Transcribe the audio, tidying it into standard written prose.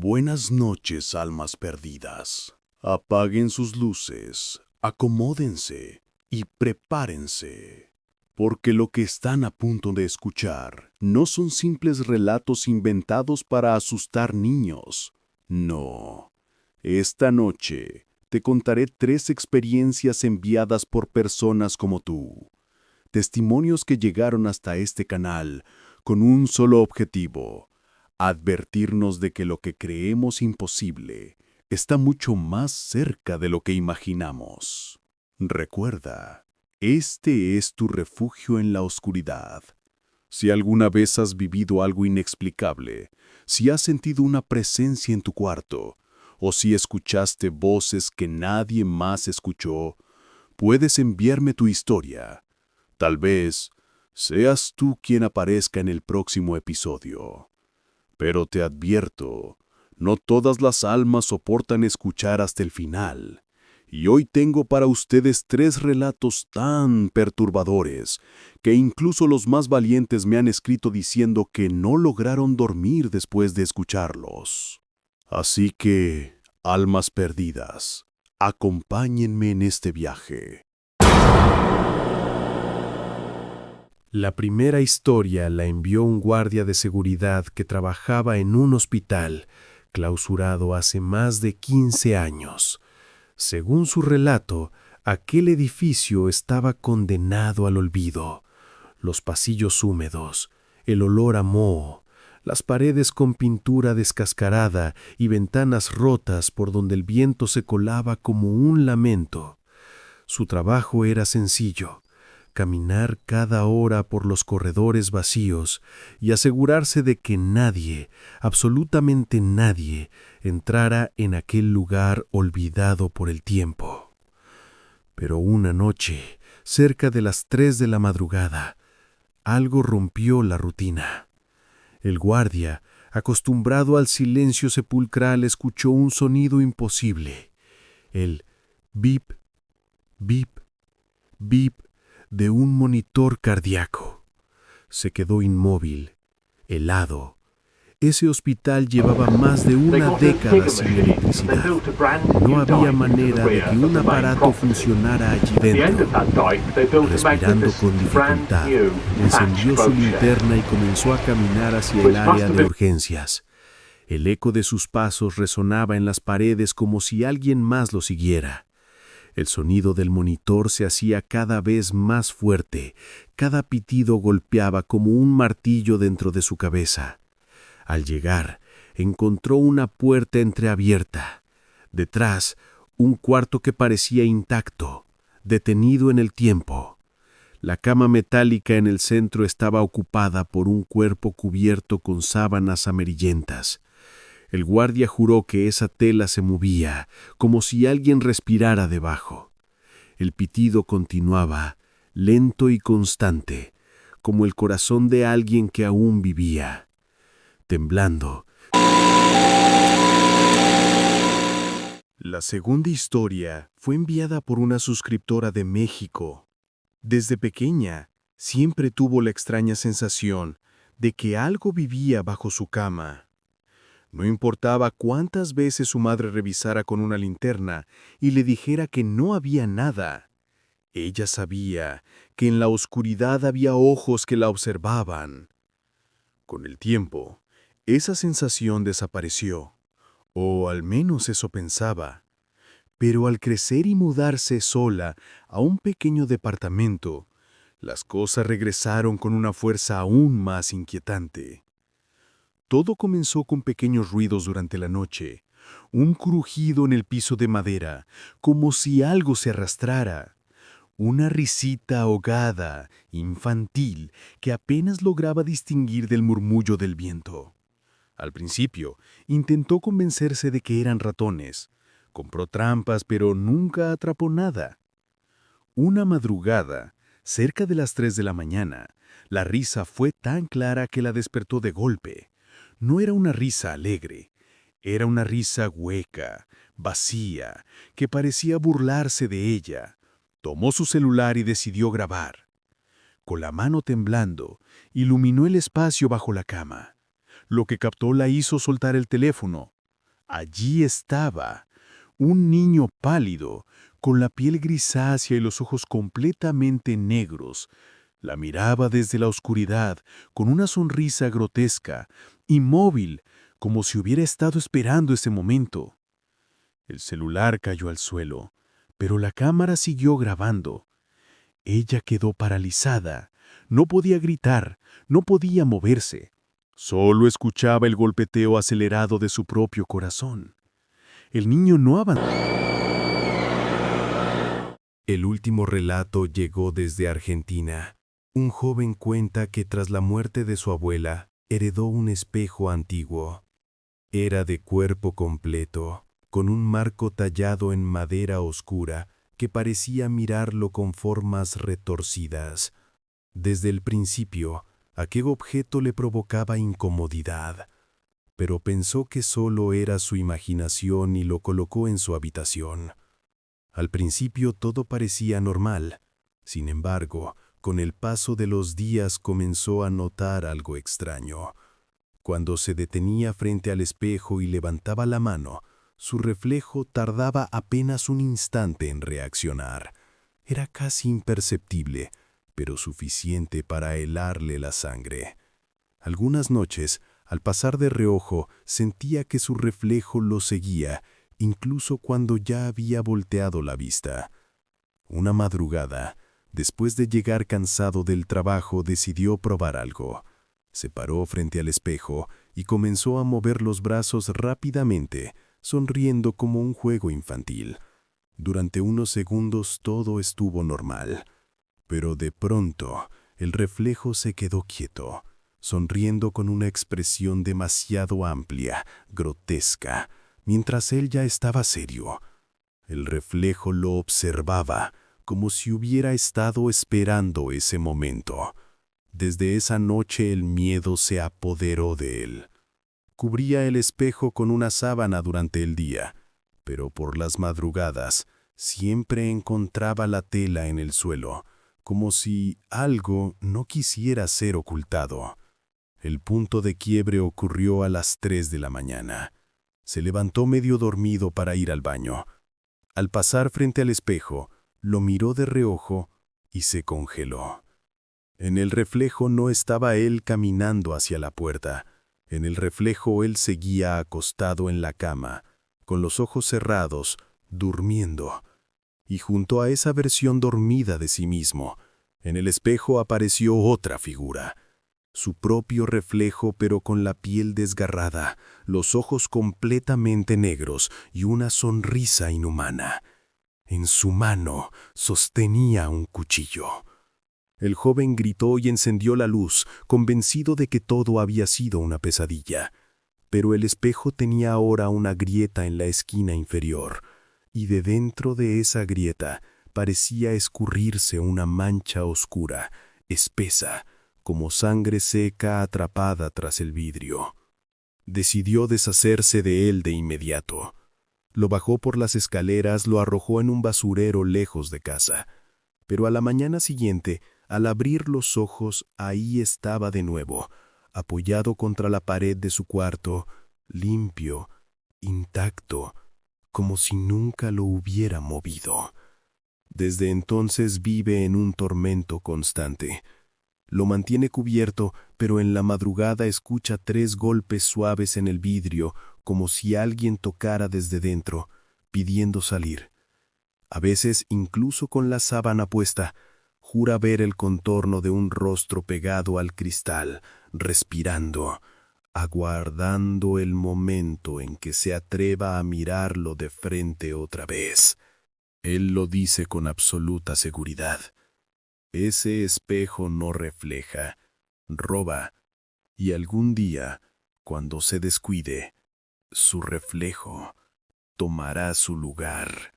Buenas noches, almas perdidas. Apaguen sus luces, acomódense y prepárense, porque lo que están a punto de escuchar no son simples relatos inventados para asustar niños. No. Esta noche te contaré 3 experiencias enviadas por personas como tú. Testimonios que llegaron hasta este canal con un solo objetivo: advertirnos de que lo que creemos imposible está mucho más cerca de lo que imaginamos. Recuerda, este es tu refugio en la oscuridad. Si alguna vez has vivido algo inexplicable, si has sentido una presencia en tu cuarto, o si escuchaste voces que nadie más escuchó, puedes enviarme tu historia. Tal vez seas tú quien aparezca en el próximo episodio. Pero te advierto, no todas las almas soportan escuchar hasta el final. Y hoy tengo para ustedes 3 relatos tan perturbadores que incluso los más valientes me han escrito diciendo que no lograron dormir después de escucharlos. Así que, almas perdidas, acompáñenme en este viaje. La primera historia la envió un guardia de seguridad que trabajaba en un hospital, clausurado hace más de 15 años. Según su relato, aquel edificio estaba condenado al olvido. Los pasillos húmedos, el olor a moho, las paredes con pintura descascarada y ventanas rotas por donde el viento se colaba como un lamento. Su trabajo era sencillo: caminar cada hora por los corredores vacíos y asegurarse de que nadie, absolutamente nadie, entrara en aquel lugar olvidado por el tiempo. Pero una noche, cerca de las 3 de la madrugada, algo rompió la rutina. El guardia, acostumbrado al silencio sepulcral, escuchó un sonido imposible: el bip, bip, bip de un monitor cardíaco. Se quedó inmóvil, helado. Ese hospital llevaba más de una década sin electricidad. No había manera de que un aparato funcionara allí dentro. Respirando con dificultad, encendió su linterna y comenzó a caminar hacia el área de urgencias. El eco de sus pasos resonaba en las paredes como si alguien más lo siguiera. El sonido del monitor se hacía cada vez más fuerte, cada pitido golpeaba como un martillo dentro de su cabeza. Al llegar, encontró una puerta entreabierta. Detrás, un cuarto que parecía intacto, detenido en el tiempo. La cama metálica en el centro estaba ocupada por un cuerpo cubierto con sábanas amarillentas. El guardia juró que esa tela se movía, como si alguien respirara debajo. El pitido continuaba, lento y constante, como el corazón de alguien que aún vivía. Temblando. La segunda historia fue enviada por una suscriptora de México. Desde pequeña, siempre tuvo la extraña sensación de que algo vivía bajo su cama. No importaba cuántas veces su madre revisara con una linterna y le dijera que no había nada. Ella sabía que en la oscuridad había ojos que la observaban. Con el tiempo, esa sensación desapareció, o al menos eso pensaba. Pero al crecer y mudarse sola a un pequeño departamento, las cosas regresaron con una fuerza aún más inquietante. Todo comenzó con pequeños ruidos durante la noche, un crujido en el piso de madera, como si algo se arrastrara, una risita ahogada, infantil, que apenas lograba distinguir del murmullo del viento. Al principio, intentó convencerse de que eran ratones. Compró trampas, pero nunca atrapó nada. Una madrugada, cerca de las 3 de la mañana, la risa fue tan clara que la despertó de golpe. No era una risa alegre, era una risa hueca, vacía, que parecía burlarse de ella. Tomó su celular y decidió grabar. Con la mano temblando, iluminó el espacio bajo la cama. Lo que captó la hizo soltar el teléfono. Allí estaba, un niño pálido, con la piel grisácea y los ojos completamente negros. La miraba desde la oscuridad, con una sonrisa grotesca, inmóvil, como si hubiera estado esperando ese momento. El celular cayó al suelo, pero la cámara siguió grabando. Ella quedó paralizada. No podía gritar, no podía moverse. Solo escuchaba el golpeteo acelerado de su propio corazón. El niño no avanzaba. El último relato llegó desde Argentina. Un joven cuenta que tras la muerte de su abuela, heredó un espejo antiguo. Era de cuerpo completo, con un marco tallado en madera oscura que parecía mirarlo con formas retorcidas. Desde el principio, aquel objeto le provocaba incomodidad, pero pensó que solo era su imaginación y lo colocó en su habitación. Al principio todo parecía normal. Sin embargo, con el paso de los días comenzó a notar algo extraño. Cuando se detenía frente al espejo y levantaba la mano, su reflejo tardaba apenas un instante en reaccionar. Era casi imperceptible, pero suficiente para helarle la sangre. Algunas noches, al pasar de reojo, sentía que su reflejo lo seguía, incluso cuando ya había volteado la vista. Una madrugada, después de llegar cansado del trabajo, decidió probar algo. Se paró frente al espejo y comenzó a mover los brazos rápidamente, sonriendo como un juego infantil. Durante unos segundos todo estuvo normal, pero de pronto el reflejo se quedó quieto, sonriendo con una expresión demasiado amplia, grotesca, mientras él ya estaba serio. El reflejo lo observaba, como si hubiera estado esperando ese momento. Desde esa noche el miedo se apoderó de él. Cubría el espejo con una sábana durante el día, pero por las madrugadas siempre encontraba la tela en el suelo, como si algo no quisiera ser ocultado. El punto de quiebre ocurrió a las 3 de la mañana. Se levantó medio dormido para ir al baño. Al pasar frente al espejo, lo miró de reojo y se congeló. En el reflejo no estaba él caminando hacia la puerta. En el reflejo él seguía acostado en la cama, con los ojos cerrados, durmiendo. Y junto a esa versión dormida de sí mismo, en el espejo apareció otra figura. Su propio reflejo, pero con la piel desgarrada, los ojos completamente negros y una sonrisa inhumana. En su mano sostenía un cuchillo. El joven gritó y encendió la luz, convencido de que todo había sido una pesadilla. Pero el espejo tenía ahora una grieta en la esquina inferior, y de dentro de esa grieta parecía escurrirse una mancha oscura, espesa, como sangre seca atrapada tras el vidrio. Decidió deshacerse de él de inmediato. Lo bajó por las escaleras, lo arrojó en un basurero lejos de casa. Pero a la mañana siguiente, al abrir los ojos, ahí estaba de nuevo, apoyado contra la pared de su cuarto, limpio, intacto, como si nunca lo hubiera movido. Desde entonces vive en un tormento constante. Lo mantiene cubierto, pero en la madrugada escucha 3 golpes suaves en el vidrio, como si alguien tocara desde dentro, pidiendo salir. A veces, incluso con la sábana puesta, jura ver el contorno de un rostro pegado al cristal, respirando, aguardando el momento en que se atreva a mirarlo de frente otra vez. Él lo dice con absoluta seguridad. Ese espejo no refleja, roba, y algún día, cuando se descuide, su reflejo tomará su lugar.